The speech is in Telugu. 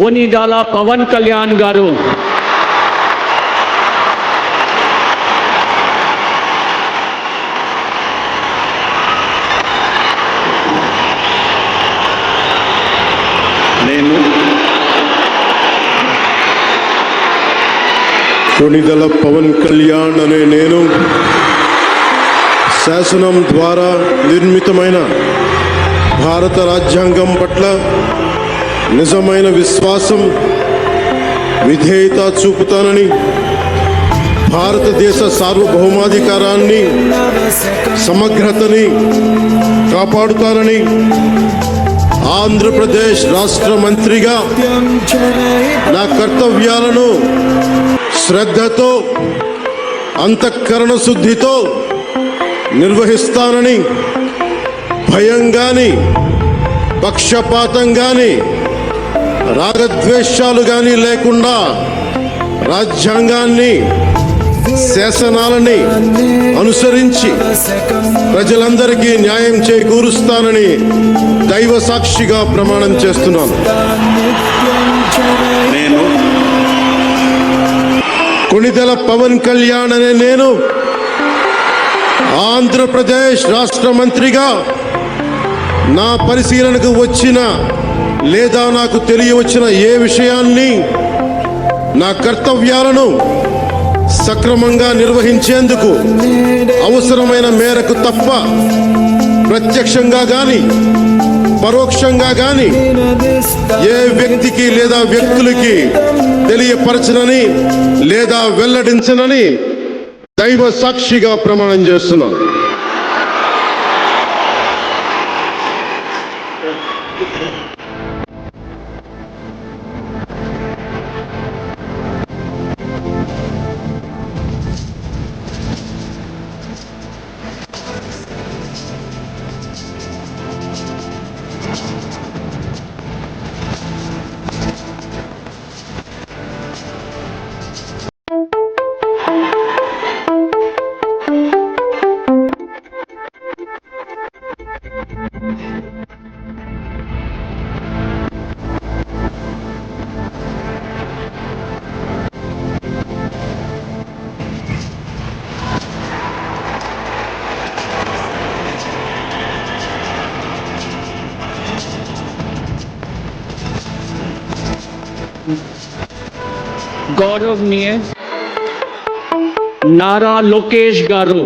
కొనిదల పవన్ కళ్యాణ్ గారు, కొనిదల పవన్ కళ్యాణ్ అనే నేను శాసనం ద్వారా నిర్మితమైన భారత రాజ్యాంగం పట్ల నిజమైన విశ్వాసం, విధేయత చూపుతానని, భారతదేశ సార్వభౌమాధికారాన్ని, సమగ్రతని కాపాడుతానని, ఆంధ్రప్రదేశ్ రాష్ట్ర మంత్రిగా నా కర్తవ్యాలను శ్రద్ధతో, అంతఃకరణ శుద్ధితో నిర్వహిస్తానని, భయం గాని, పక్షపాతం గాని, రాగద్వేషాలు గాని లేకుండా రాజ్యాంగాన్ని, శాసనాలని అనుసరించి ప్రజలందరికీ న్యాయం చేకూరుస్తానని దైవ సాక్షిగా ప్రమాణం చేస్తున్నాను. నేను కొనిదెల పవన్ కళ్యాణ్ అనే నేను ఆంధ్రప్రదేశ్ రాష్ట్ర మంత్రిగా నా పరిశీలనకు వచ్చిన లేదా నాకు తెలియవచ్చిన ఏ విషయాన్ని, నా కర్తవ్యాలను సక్రమంగా నిర్వహించేందుకు అవసరమైన మేరకు తప్ప ప్రత్యక్షంగా గాని పరోక్షంగా గాని ఏ వ్యక్తికి లేదా వ్యక్తులకి తెలియపరచనని లేదా వెల్లడించనని దైవ సాక్షిగా ప్రమాణం చేస్తున్నాను. गौरवनीय नारा लोकेश गारू,